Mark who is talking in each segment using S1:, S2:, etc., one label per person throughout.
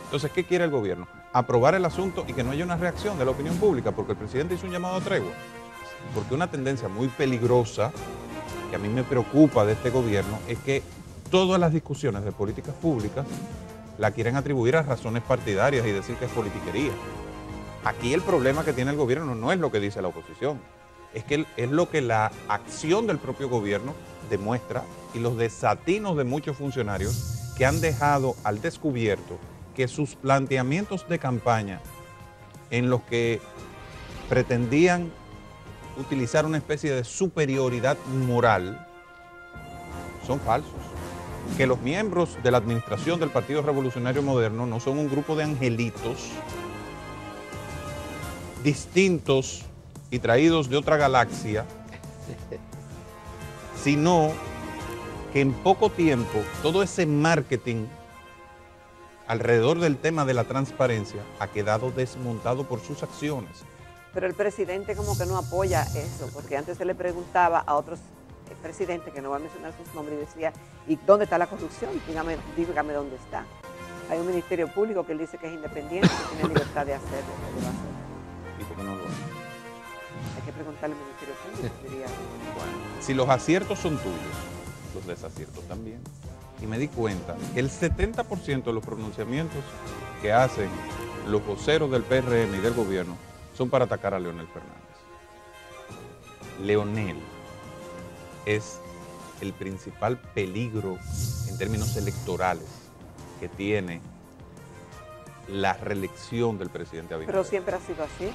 S1: Entonces, ¿qué quiere el gobierno? Aprobar el asunto y que no haya una reacción de la opinión pública, porque el presidente hizo un llamado a tregua. Porque una tendencia muy peligrosa que a mí me preocupa de este gobierno es que todas las discusiones de políticas públicas la quieren atribuir a razones partidarias y decir que es politiquería. Aquí el problema que tiene el gobierno no es lo que dice la oposición, es que es lo que la acción del propio gobierno demuestra y los desatinos de muchos funcionarios que han dejado al descubierto que sus planteamientos de campaña en los que pretendían utilizar una especie de superioridad moral son falsos. Que los miembros de la administración del Partido Revolucionario Moderno no son un grupo de angelitos distintos y traídos de otra galaxia, sino que en poco tiempo todo ese marketing alrededor del tema de la transparencia ha quedado desmontado por sus acciones.
S2: Pero el presidente como que no apoya eso, porque antes se le preguntaba a otros presidentes, que no va a mencionar sus nombres, y decía, ¿y dónde está la corrupción? Dígame dónde está. Hay un ministerio público que él dice que es independiente, que tiene libertad de hacerlo, que lo va a hacer.
S1: ¿Y por qué no lo hace?
S2: Hay que preguntarle al ministerio público, diría.
S1: Bueno, si los aciertos son tuyos, los desaciertos también. Y me di cuenta que el 70% de los pronunciamientos que hacen los voceros del PRM y del gobierno son para atacar a Leonel Fernández. Leonel es el principal peligro en términos electorales que tiene la reelección del presidente Abinader.
S2: Pero siempre ha sido así.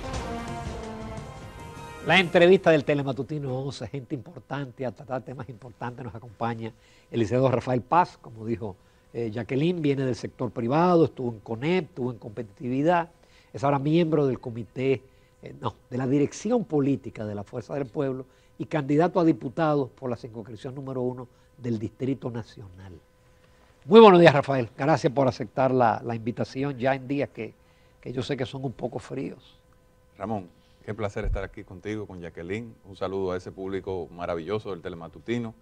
S3: La entrevista del Telematutino 11, gente importante, a tratar temas importantes, nos acompaña el licenciado Rafael Paz, como dijo Jacqueline, viene del sector privado, estuvo en CONEP, estuvo en competitividad, es ahora miembro del comité, de la dirección política de la Fuerza del Pueblo y candidato a diputado por la circunscripción número 1 del Distrito Nacional. Muy buenos días, Rafael. Gracias por aceptar la invitación ya en días que yo sé que son un poco fríos.
S1: Ramón, qué placer estar aquí contigo, con Jacqueline. Un saludo a ese público maravilloso del Telematutino.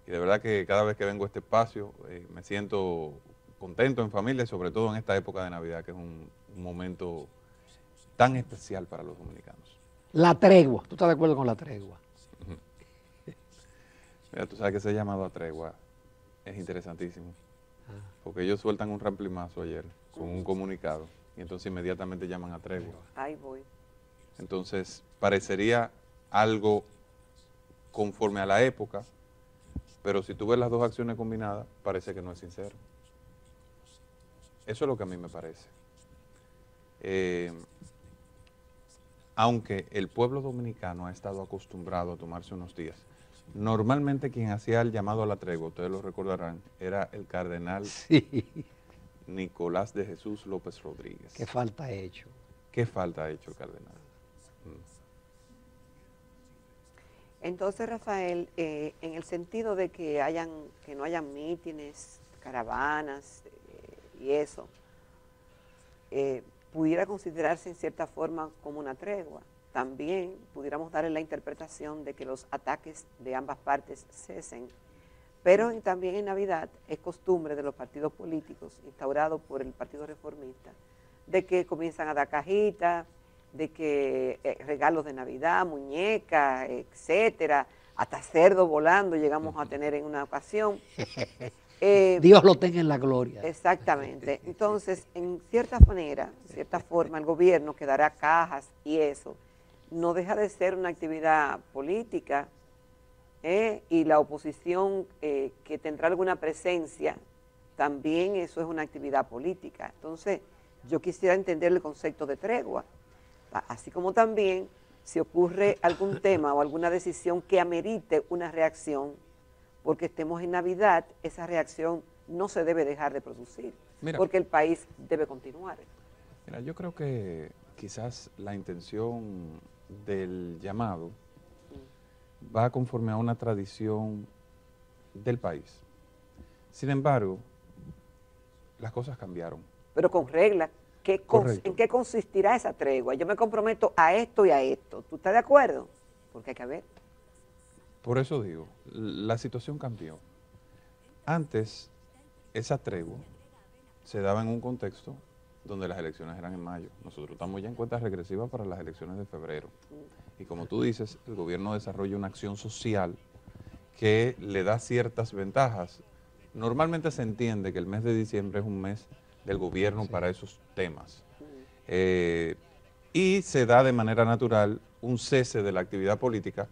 S1: Y de verdad que cada vez que vengo a este espacio me siento contento en familia, y sobre todo en esta época de Navidad, que es un momento tan especial para los dominicanos.
S3: La tregua. ¿Tú estás de acuerdo con la tregua?
S1: Mira, tú sabes que ese llamado a tregua es interesantísimo. Porque ellos sueltan un ramplimazo ayer con un comunicado y entonces inmediatamente llaman a tregua.
S2: Ahí voy.
S1: Entonces parecería algo conforme a la época, pero si tú ves las dos acciones combinadas, parece que no es sincero. Eso es lo que a mí me parece. Aunque el pueblo dominicano ha estado acostumbrado a tomarse unos días, normalmente quien hacía el llamado a la tregua, ustedes lo recordarán, era el cardenal Nicolás de Jesús López Rodríguez.
S3: ¿Qué falta ha hecho?
S1: ¿Qué falta ha hecho el cardenal?
S2: Entonces, Rafael, en el sentido de que no hayan mítines, caravanas y eso, pudiera considerarse en cierta forma como una tregua. También pudiéramos darle la interpretación de que los ataques de ambas partes cesen. Pero también en Navidad es costumbre de los partidos políticos, instaurados por el Partido Reformista, de que comienzan a dar cajitas, de que regalos de Navidad, muñecas, etcétera, hasta cerdo volando llegamos a tener en una ocasión.
S3: Dios lo tenga en la gloria.
S2: Exactamente. Entonces, en cierta forma, el gobierno que dará cajas y eso, no deja de ser una actividad política, y la oposición que tendrá alguna presencia, también eso es una actividad política. Entonces, yo quisiera entender el concepto de tregua, así como también si ocurre algún tema o alguna decisión que amerite una reacción, porque estemos en Navidad, esa reacción no se debe dejar de producir, porque el país debe continuar.
S1: Mira, yo creo que quizás la intención del llamado va conforme a una tradición del país. Sin embargo, las cosas cambiaron.
S2: Pero con reglas. ¿En qué consistirá esa tregua? Yo me comprometo a esto y a esto. ¿Tú estás de acuerdo? Porque hay que ver.
S1: Por eso digo, la situación cambió. Antes, esa tregua se daba en un contexto donde las elecciones eran en mayo. Nosotros estamos ya en cuenta regresiva para las elecciones de febrero. Y como tú dices, el gobierno desarrolla una acción social que le da ciertas ventajas. Normalmente se entiende que el mes de diciembre es un mes del gobierno para esos temas. Y se da de manera natural un cese de la actividad política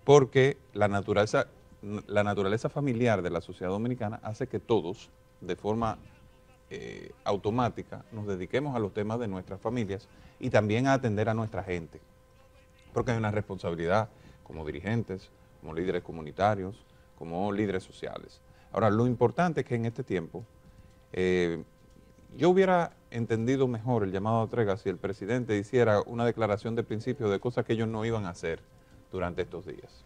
S1: porque la naturaleza familiar de la sociedad dominicana hace que todos, de forma automática, nos dediquemos a los temas de nuestras familias y también a atender a nuestra gente, porque hay una responsabilidad como dirigentes, como líderes comunitarios, como líderes sociales. Ahora, lo importante es que en este tiempo yo hubiera entendido mejor el llamado a tregua si el presidente hiciera una declaración de principio de cosas que ellos no iban a hacer durante estos días.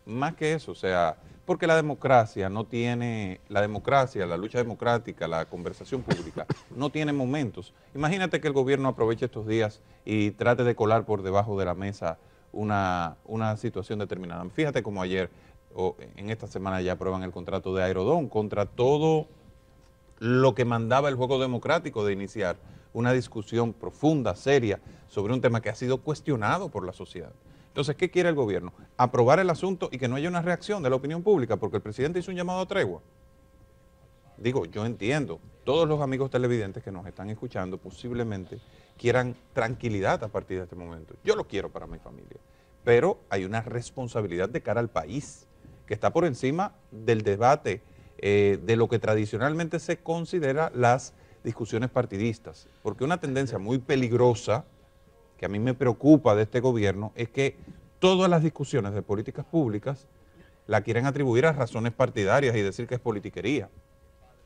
S1: Más que eso, o sea, porque la democracia no tiene, la lucha democrática, la conversación pública, no tiene momentos. Imagínate que el gobierno aproveche estos días y trate de colar por debajo de la mesa una situación determinada. Fíjate como ayer, o en esta semana ya aprueban el contrato de Aerodón contra todo lo que mandaba el juego democrático de iniciar una discusión profunda, seria, sobre un tema que ha sido cuestionado por la sociedad. Entonces, ¿qué quiere el gobierno? Aprobar el asunto y que no haya una reacción de la opinión pública, porque el presidente hizo un llamado a tregua. Digo, yo entiendo, todos los amigos televidentes que nos están escuchando posiblemente quieran tranquilidad a partir de este momento. Yo lo quiero para mi familia, pero hay una responsabilidad de cara al país que está por encima del debate de lo que tradicionalmente se considera las discusiones partidistas, porque una tendencia muy peligrosa que a mí me preocupa de este gobierno es que todas las discusiones de políticas públicas la quieren atribuir a razones partidarias y decir que es politiquería.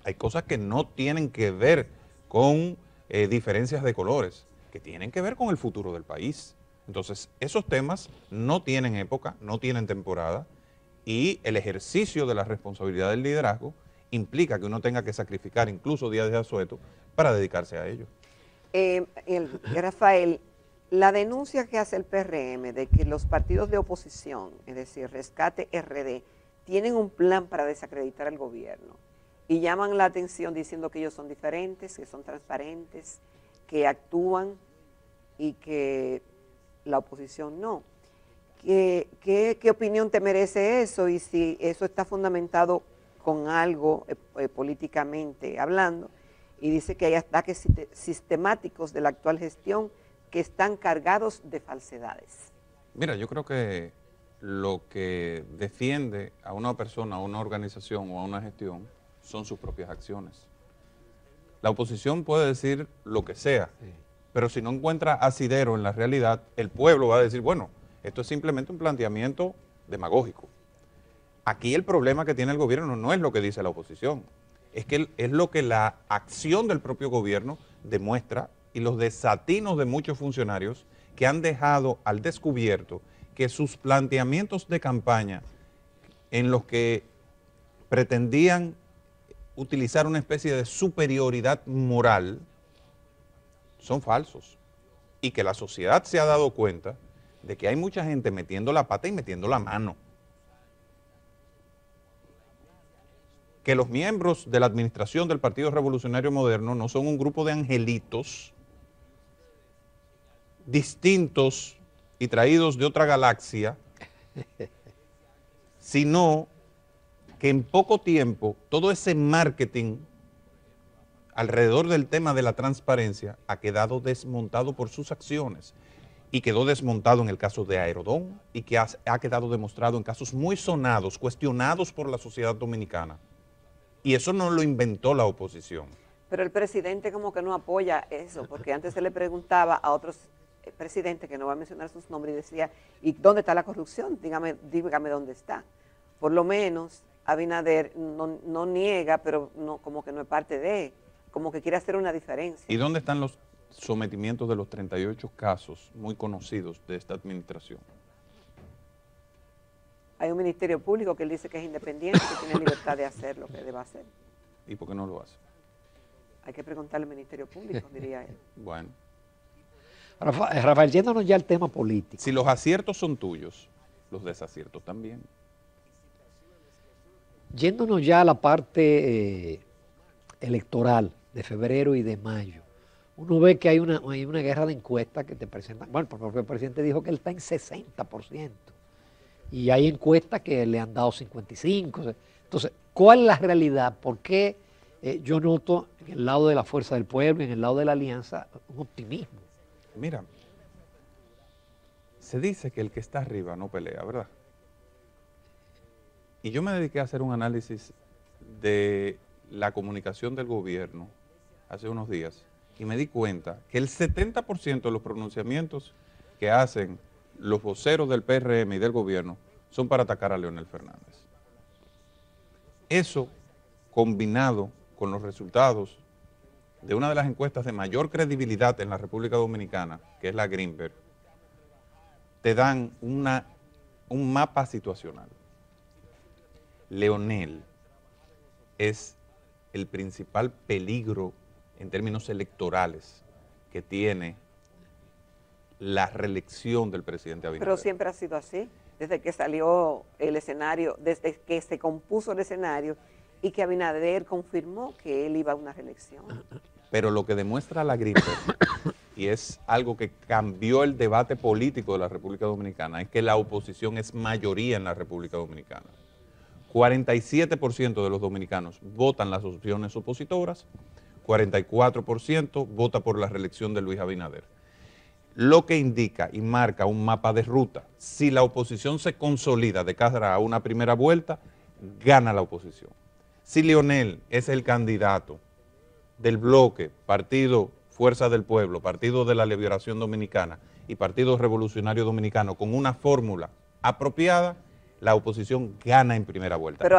S1: Hay cosas que no tienen que ver con diferencias de colores, que tienen que ver con el futuro del país. Entonces, esos temas no tienen época, no tienen temporada, y el ejercicio de la responsabilidad del liderazgo implica que uno tenga que sacrificar incluso días de asueto para dedicarse a ello.
S2: Rafael, la denuncia que hace el PRM de que los partidos de oposición, es decir, Rescate RD, tienen un plan para desacreditar al gobierno y llaman la atención diciendo que ellos son diferentes, que son transparentes, que actúan y que la oposición no. ¿Qué opinión te merece eso y si eso está fundamentado con algo políticamente hablando? Y dice que hay ataques sistemáticos de la actual gestión que están cargados de falsedades.
S1: Mira, yo creo que lo que defiende a una persona, a una organización o a una gestión son sus propias acciones. La oposición puede decir lo que sea, pero si no encuentra asidero en la realidad, el pueblo va a decir, bueno, esto es simplemente un planteamiento demagógico. Aquí el problema que tiene el gobierno no es lo que dice la oposición, es que es lo que la acción del propio gobierno demuestra y los desatinos de muchos funcionarios que han dejado al descubierto que sus planteamientos de campaña en los que pretendían utilizar una especie de superioridad moral son falsos y que la sociedad se ha dado cuenta de que hay mucha gente metiendo la pata y metiendo la mano. Que los miembros de la administración del Partido Revolucionario Moderno no son un grupo de angelitos distintos y traídos de otra galaxia, sino que en poco tiempo todo ese marketing alrededor del tema de la transparencia ha quedado desmontado por sus acciones y quedó desmontado en el caso de Aerodón y que ha quedado demostrado en casos muy sonados, cuestionados por la sociedad dominicana. Y eso no lo inventó la oposición.
S2: Pero el presidente como que no apoya eso, porque antes se le preguntaba a otros presidentes, que no va a mencionar sus nombres, y decía, ¿y dónde está la corrupción? Dígame dónde está. Por lo menos Abinader no niega, pero no, como que no es parte de, como que quiere hacer una diferencia.
S1: ¿Y dónde están los sometimientos de los 38 casos muy conocidos de esta administración?
S2: Hay un ministerio público que él dice que es independiente, que tiene libertad de hacer lo que deba hacer.
S1: ¿Y por qué no lo hace?
S2: Hay que preguntarle al ministerio público, diría él.
S1: Bueno.
S3: Rafael, yéndonos ya al tema político.
S1: Si los aciertos son tuyos, los desaciertos también.
S3: Yéndonos ya a la parte electoral, de febrero y de mayo, uno ve que hay una guerra de encuestas que te presentan. Bueno, el propio presidente dijo que él está en 60%. Y hay encuestas que le han dado 55%. Entonces, ¿cuál es la realidad? ¿Por qué yo noto en el lado de la fuerza del pueblo y en el lado de la alianza un optimismo?
S1: Mira, se dice que el que está arriba no pelea, ¿verdad? Y yo me dediqué a hacer un análisis de la comunicación del gobierno hace unos días y me di cuenta que el 70% de los pronunciamientos que hacen los voceros del PRM y del gobierno son para atacar a Leonel Fernández. Eso, combinado con los resultados de una de las encuestas de mayor credibilidad en la República Dominicana, que es la Greenberg, te dan un mapa situacional. Leonel es el principal peligro en términos electorales que tiene la reelección del presidente Abinader.
S2: Pero siempre ha sido así, desde que salió el escenario, desde que se compuso el escenario y que Abinader confirmó que él iba a una reelección.
S1: Pero lo que demuestra la gripe, y es algo que cambió el debate político de la República Dominicana, es que la oposición es mayoría en la República Dominicana. 47% de los dominicanos votan las opciones opositoras, 44% vota por la reelección de Luis Abinader. Lo que indica y marca un mapa de ruta. Si la oposición se consolida de cara a una primera vuelta, gana la oposición. Si Leonel es el candidato del bloque, Partido Fuerza del Pueblo, Partido de la Liberación Dominicana y Partido Revolucionario Dominicano con una fórmula apropiada, la oposición gana en primera vuelta.
S2: Pero,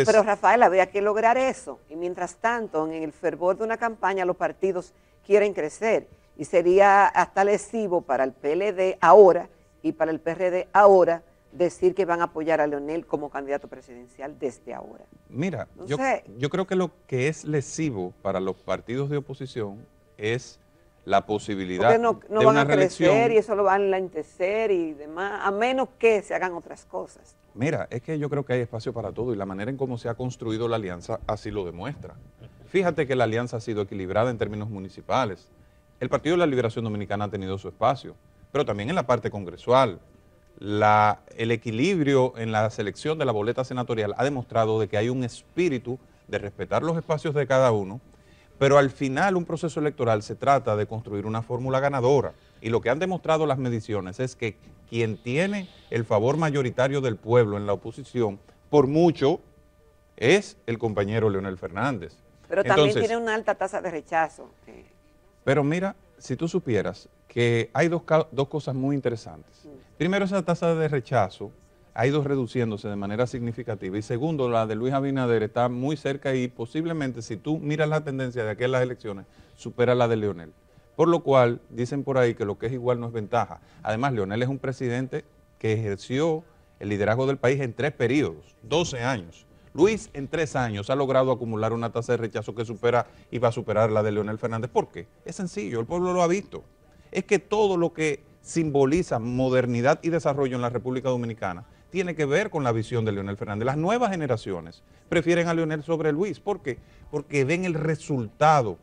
S2: pero Rafael, habría que lograr eso. Y mientras tanto, en el fervor de una campaña, los partidos quieren crecer. Y sería hasta lesivo para el PLD ahora y para el PRD ahora decir que van a apoyar a Leonel como candidato presidencial desde ahora.
S1: Mira, yo creo que lo que es lesivo para los partidos de oposición es la posibilidad
S2: de una reelección. No van a crecer y eso lo van a enlentecer y demás, a menos que se hagan otras cosas.
S1: Mira, es que yo creo que hay espacio para todo y la manera en cómo se ha construido la alianza así lo demuestra. Fíjate que la alianza ha sido equilibrada en términos municipales. El Partido de la Liberación Dominicana ha tenido su espacio, pero también en la parte congresual. El equilibrio en la selección de la boleta senatorial ha demostrado de que hay un espíritu de respetar los espacios de cada uno, pero al final un proceso electoral se trata de construir una fórmula ganadora. Y lo que han demostrado las mediciones es que quien tiene el favor mayoritario del pueblo en la oposición, por mucho, es el compañero Leonel Fernández.
S2: Pero también tiene una alta tasa de rechazo.
S1: Pero mira, si tú supieras que hay dos cosas muy interesantes. Primero, esa tasa de rechazo ha ido reduciéndose de manera significativa y segundo, la de Luis Abinader está muy cerca y posiblemente si tú miras la tendencia de aquí a las elecciones, supera la de Leonel. Por lo cual, dicen por ahí que lo que es igual no es ventaja. Además, Leonel es un presidente que ejerció el liderazgo del país en 3 periodos, 12 años. Luis en 3 años ha logrado acumular una tasa de rechazo que supera y va a superar la de Leonel Fernández. ¿Por qué? Es sencillo, el pueblo lo ha visto. Es que todo lo que simboliza modernidad y desarrollo en la República Dominicana tiene que ver con la visión de Leonel Fernández. Las nuevas generaciones prefieren a Leonel sobre Luis. ¿Por qué? Porque ven el resultado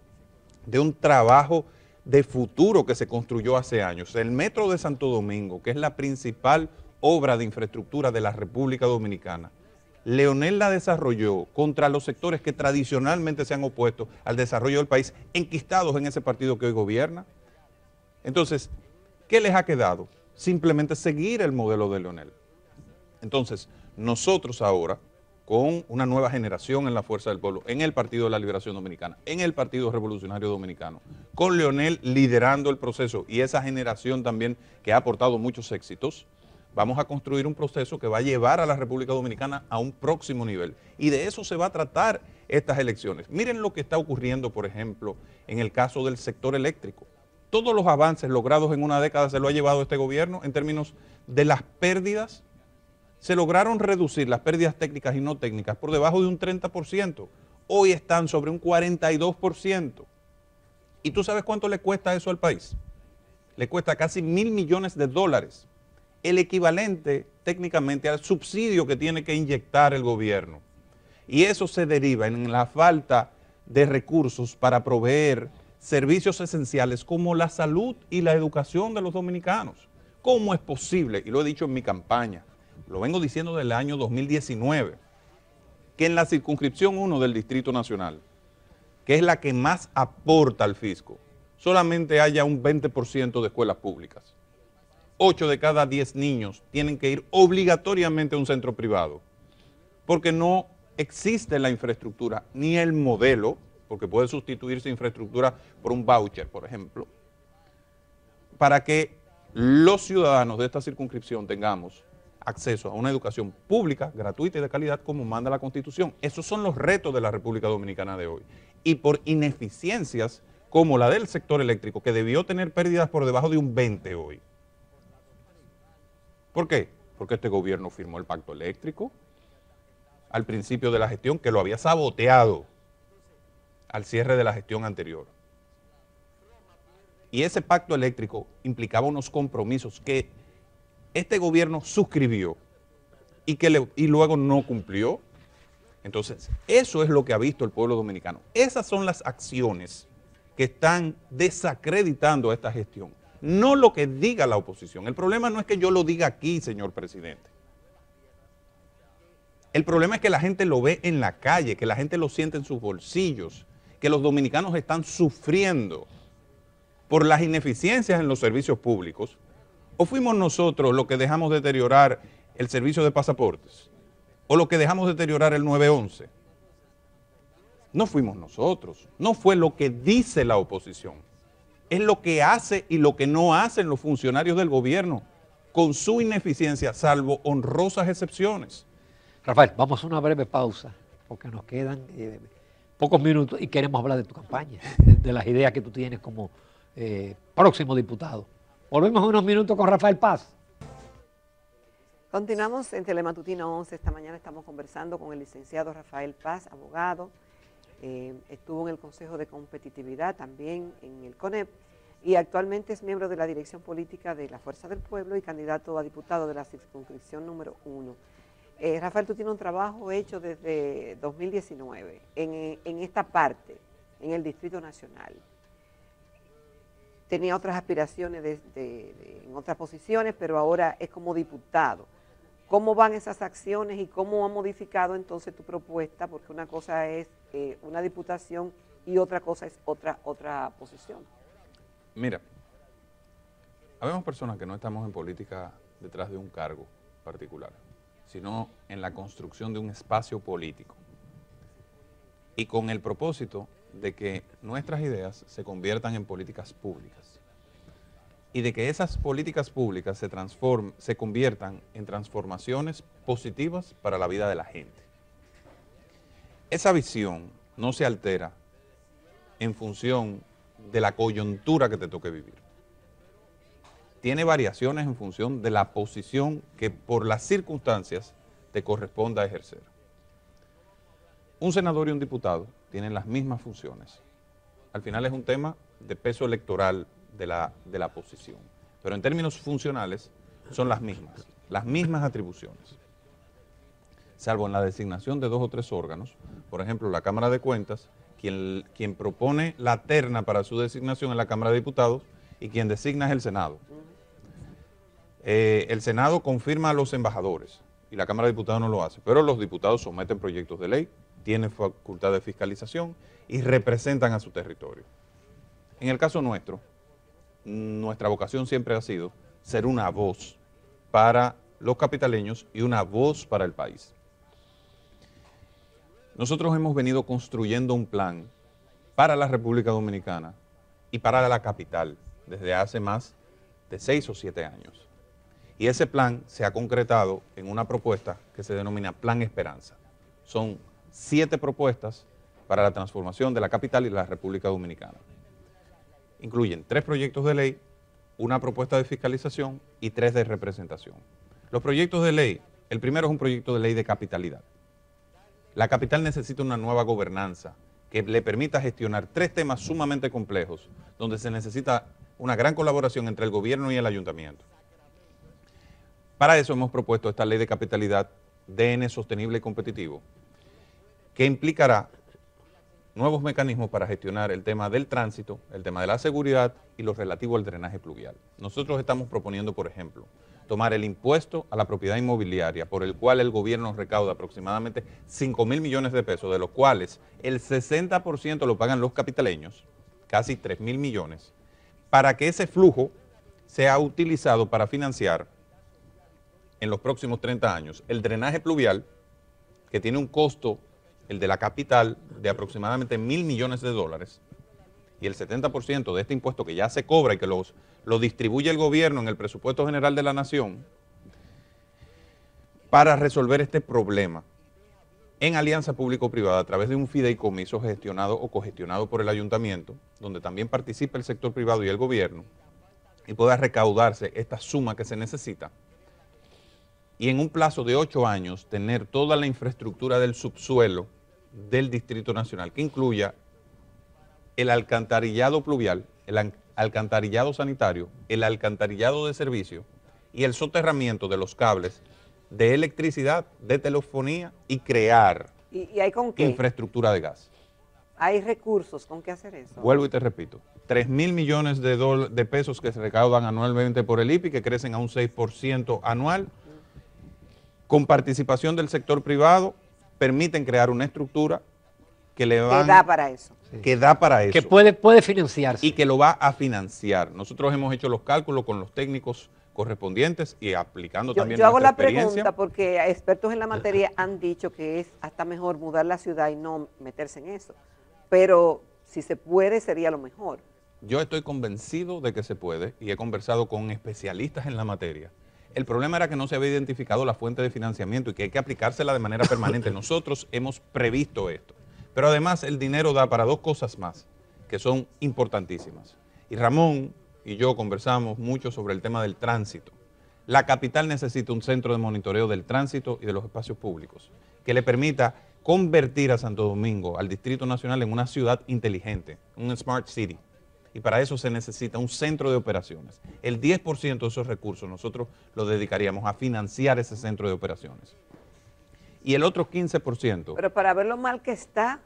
S1: de un trabajo de futuro que se construyó hace años. El Metro de Santo Domingo, que es la principal obra de infraestructura de la República Dominicana, Leonel la desarrolló contra los sectores que tradicionalmente se han opuesto al desarrollo del país, enquistados en ese partido que hoy gobierna. Entonces, ¿qué les ha quedado? Simplemente seguir el modelo de Leonel. Entonces, nosotros ahora, con una nueva generación en la Fuerza del Pueblo, en el Partido de la Liberación Dominicana, en el Partido Revolucionario Dominicano, con Leonel liderando el proceso y esa generación también que ha aportado muchos éxitos, vamos a construir un proceso que va a llevar a la República Dominicana a un próximo nivel. Y de eso se va a tratar estas elecciones. Miren lo que está ocurriendo, por ejemplo, en el caso del sector eléctrico. Todos los avances logrados en una década se lo ha llevado este gobierno en términos de las pérdidas. Se lograron reducir las pérdidas técnicas y no técnicas por debajo de un 30%. Hoy están sobre un 42%. ¿Y tú sabes cuánto le cuesta eso al país? Le cuesta casi $1.000 millones. El equivalente técnicamente al subsidio que tiene que inyectar el gobierno. Y eso se deriva en la falta de recursos para proveer servicios esenciales como la salud y la educación de los dominicanos. ¿Cómo es posible? Y lo he dicho en mi campaña, lo vengo diciendo desde el año 2019, que en la circunscripción 1 del Distrito Nacional, que es la que más aporta al fisco, solamente haya un 20% de escuelas públicas. 8 de cada 10 niños tienen que ir obligatoriamente a un centro privado, porque no existe la infraestructura ni el modelo, porque puede sustituirse infraestructura por un voucher, por ejemplo, para que los ciudadanos de esta circunscripción tengamos acceso a una educación pública, gratuita y de calidad como manda la Constitución. Esos son los retos de la República Dominicana de hoy. Y por ineficiencias como la del sector eléctrico, que debió tener pérdidas por debajo de un 20 hoy. ¿Por qué? Porque este gobierno firmó el pacto eléctrico al principio de la gestión, que lo había saboteado al cierre de la gestión anterior. Y ese pacto eléctrico implicaba unos compromisos que este gobierno suscribió y luego no cumplió. Entonces, eso es lo que ha visto el pueblo dominicano. Esas son las acciones que están desacreditando a esta gestión, no lo que diga la oposición. El problema no es que yo lo diga aquí, señor presidente. El problema es que la gente lo ve en la calle, que la gente lo siente en sus bolsillos, que los dominicanos están sufriendo por las ineficiencias en los servicios públicos. ¿O fuimos nosotros los que dejamos deteriorar el servicio de pasaportes? ¿O los que dejamos deteriorar el 911? No fuimos nosotros, no fue lo que dice la oposición. Es lo que hace y lo que no hacen los funcionarios del gobierno con su ineficiencia, salvo honrosas excepciones.
S3: Rafael, vamos a una breve pausa, porque nos quedan pocos minutos y queremos hablar de tu campaña, de las ideas que tú tienes como próximo diputado. Volvemos en unos minutos con Rafael Paz.
S2: Continuamos en Telematutino 11. Esta mañana estamos conversando con el licenciado Rafael Paz, abogado. Estuvo en el Consejo de Competitividad, también en el CONEP, y actualmente es miembro de la dirección política de la Fuerza del Pueblo y candidato a diputado de la circunscripción número 1. Rafael, tú tienes un trabajo hecho desde 2019 en esta parte, en el Distrito Nacional. Tenía otras aspiraciones en otras posiciones, pero ahora es como diputado. ¿Cómo van esas acciones y cómo ha modificado entonces tu propuesta? Porque una cosa es una diputación y otra cosa es otra posición.
S1: Mira, habemos personas que no estamos en política detrás de un cargo particular, sino en la construcción de un espacio político y con el propósito de que nuestras ideas se conviertan en políticas públicas y de que esas políticas públicas se conviertan en transformaciones positivas para la vida de la gente. Esa visión no se altera en función de la coyuntura que te toque vivir. Tiene variaciones en función de la posición que por las circunstancias te corresponda ejercer. Un senador y un diputado tienen las mismas funciones. Al final es un tema de peso electoral de la posición, pero en términos funcionales son las mismas atribuciones, salvo en la designación de 2 o 3 órganos. Por ejemplo, la Cámara de Cuentas, quien propone la terna para su designación en la Cámara de Diputados y quien designa es el Senado. El Senado confirma a los embajadores y la Cámara de Diputados no lo hace, pero los diputados someten proyectos de ley, tienen facultad de fiscalización y representan a su territorio. En el caso nuestro, nuestra vocación siempre ha sido ser una voz para los capitaleños y una voz para el país. Nosotros hemos venido construyendo un plan para la República Dominicana y para la capital desde hace más de 6 o 7 años. Y ese plan se ha concretado en una propuesta que se denomina Plan Esperanza. Son 7 propuestas para la transformación de la capital y de la República Dominicana. Incluyen 3 proyectos de ley, una propuesta de fiscalización y 3 de representación. Los proyectos de ley, el primero es un proyecto de ley de capitalidad. La capital necesita una nueva gobernanza que le permita gestionar 3 temas sumamente complejos, donde se necesita una gran colaboración entre el gobierno y el ayuntamiento. Para eso hemos propuesto esta ley de capitalidad DN sostenible y competitivo, que implicará nuevos mecanismos para gestionar el tema del tránsito, el tema de la seguridad y lo relativo al drenaje pluvial. Nosotros estamos proponiendo, por ejemplo, tomar el impuesto a la propiedad inmobiliaria, por el cual el gobierno recauda aproximadamente 5.000 millones de pesos, de los cuales el 60% lo pagan los capitaleños, casi 3.000 millones, para que ese flujo sea utilizado para financiar en los próximos 30 años el drenaje pluvial, que tiene un costo, el de la capital, de aproximadamente 1.000 millones de dólares, y el 70% de este impuesto que ya se cobra y que lo distribuye el gobierno en el presupuesto general de la nación, para resolver este problema en alianza público-privada a través de un fideicomiso gestionado o cogestionado por el ayuntamiento, donde también participa el sector privado y el gobierno, y pueda recaudarse esta suma que se necesita, y en un plazo de 8 años tener toda la infraestructura del subsuelo del Distrito Nacional, que incluya el alcantarillado pluvial, el alcantarillado sanitario, el alcantarillado de servicio y el soterramiento de los cables de electricidad, de telefonía y crear
S2: ¿Y hay con qué?
S1: infraestructura de gas.
S2: ¿Hay recursos con qué hacer eso?
S1: Vuelvo y te repito, 3.000 millones de pesos que se recaudan anualmente por el IPI, que crecen a un 6% anual, con participación del sector privado, permiten crear una estructura que le van,
S2: que da para eso.
S1: que da para eso.
S3: Que puede financiarse.
S1: Y que lo va a financiar. Nosotros hemos hecho los cálculos con los técnicos correspondientes y aplicando también
S2: Yo hago
S1: nuestra
S2: la
S1: experiencia.
S2: pregunta porque expertos en la materia han dicho que es hasta mejor mudar la ciudad y no meterse en eso. Pero si se puede, sería lo mejor.
S1: Yo estoy convencido de que se puede y he conversado con especialistas en la materia. El problema era que no se había identificado la fuente de financiamiento y que hay que aplicársela de manera permanente. Nosotros hemos previsto esto. Pero además el dinero da para dos cosas más, que son importantísimas. Y Ramón y yo conversamos mucho sobre el tema del tránsito. La capital necesita un centro de monitoreo del tránsito y de los espacios públicos, que le permita convertir a Santo Domingo, al Distrito Nacional, en una ciudad inteligente, un smart city. Y para eso se necesita un centro de operaciones. El 10% de esos recursos nosotros lo dedicaríamos a financiar ese centro de operaciones. Y el otro 15%...
S2: Pero para ver lo mal que está,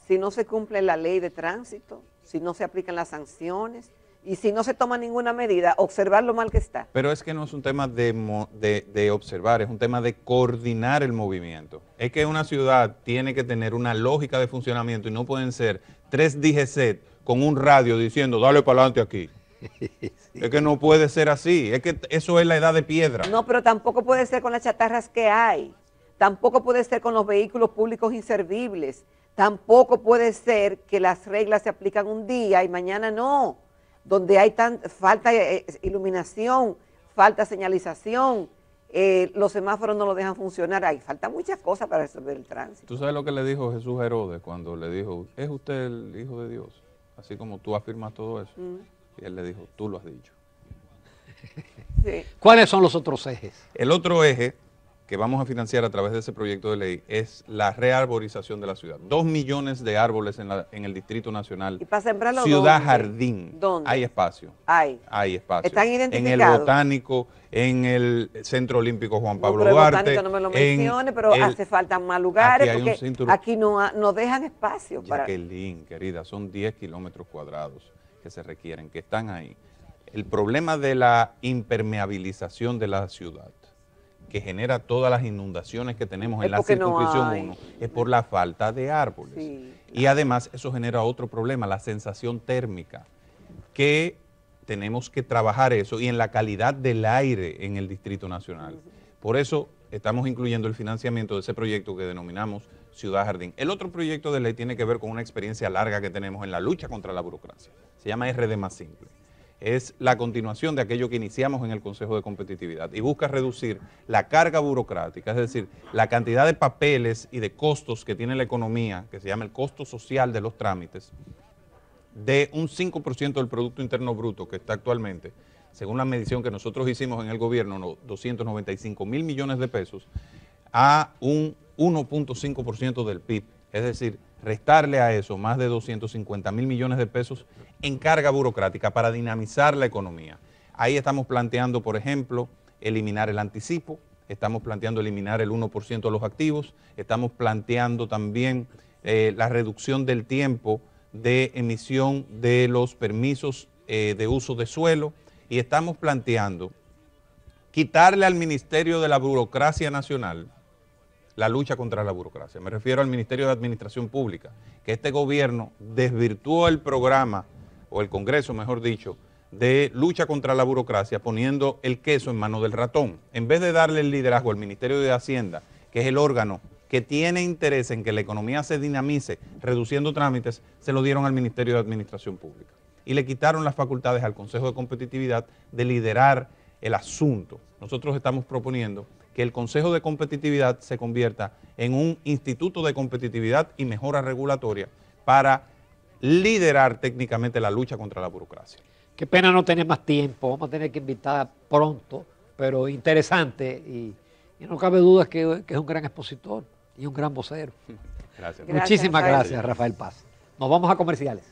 S2: si no se cumple la ley de tránsito, si no se aplican las sanciones y si no se toma ninguna medida, observar lo mal que está.
S1: Pero es que no es un tema de observar, es un tema de coordinar el movimiento. Es que una ciudad tiene que tener una lógica de funcionamiento y no pueden ser 3 DGCET con un radio diciendo, dale para adelante aquí. Sí. Es que no puede ser así, es que eso es la edad de piedra.
S2: No, pero tampoco puede ser con las chatarras que hay, tampoco puede ser con los vehículos públicos inservibles, tampoco puede ser que las reglas se aplican un día y mañana no, donde hay falta de iluminación, falta señalización, los semáforos no lo dejan funcionar, hay falta muchas cosas para resolver el tránsito.
S1: ¿Tú sabes lo que le dijo Jesús Herodes cuando le dijo, ¿es usted el Hijo de Dios? Así como tú afirmas todo eso. Y él le dijo, tú lo has dicho.
S2: Sí.
S3: ¿Cuáles son los otros ejes?
S1: El otro eje que vamos a financiar a través de ese proyecto de ley es la rearborización de la ciudad. 2 millones de árboles en el Distrito Nacional.
S2: ¿Y para sembrarlo
S1: Ciudad
S2: dónde?
S1: Jardín.
S2: ¿Dónde?
S1: Hay espacio.
S2: Hay
S1: espacio.
S2: ¿Están
S1: en
S2: identificados?
S1: el Botánico, en el Centro Olímpico Juan Pablo
S2: pero
S1: Duarte.
S2: El Botánico no me lo mencione, pero hace falta más lugares porque aquí no dejan espacio.
S1: Jacqueline, querida, son 10 kilómetros cuadrados que se requieren, que están ahí. El problema de la impermeabilización de la ciudad, que genera todas las inundaciones que tenemos en la circunscripción 1, es por la falta de árboles. Sí. Y además eso genera otro problema, la sensación térmica, que tenemos que trabajar eso y en la calidad del aire en el Distrito Nacional. Por eso estamos incluyendo el financiamiento de ese proyecto que denominamos Ciudad Jardín. El otro proyecto de ley tiene que ver con una experiencia larga que tenemos en la lucha contra la burocracia. Se llama RD más simple. Es la continuación de aquello que iniciamos en el Consejo de Competitividad y busca reducir la carga burocrática, es decir, la cantidad de papeles y de costos que tiene la economía, que se llama el costo social de los trámites, de un 5% del Producto Interno Bruto que está actualmente, según la medición que nosotros hicimos en el gobierno, 295.000 millones de pesos, a un 1.5% del PIB, es decir, restarle a eso más de 250.000 millones de pesos en carga burocrática para dinamizar la economía. Ahí estamos planteando, por ejemplo, eliminar el anticipo, estamos planteando eliminar el 1% de los activos, estamos planteando también la reducción del tiempo de emisión de los permisos de uso de suelo, y estamos planteando quitarle al Ministerio de la Burocracia Nacional la lucha contra la burocracia. Me refiero al Ministerio de Administración Pública, que este gobierno desvirtuó el programa, o el Congreso, mejor dicho, de lucha contra la burocracia, poniendo el queso en manos del ratón. En vez de darle el liderazgo al Ministerio de Hacienda, que es el órgano que tiene interés en que la economía se dinamice reduciendo trámites, se lo dieron al Ministerio de Administración Pública. Y le quitaron las facultades al Consejo de Competitividad de liderar el asunto. Nosotros estamos proponiendo que el Consejo de Competitividad se convierta en un instituto de competitividad y mejora regulatoria para liderar técnicamente la lucha contra la burocracia.
S3: Qué pena no tener más tiempo, vamos a tener que invitar pronto, pero interesante y no cabe duda que es un gran expositor y un gran vocero.
S1: Gracias.
S3: Muchísimas
S2: Rafael.
S3: gracias, Rafael Paz. Nos vamos a comerciales.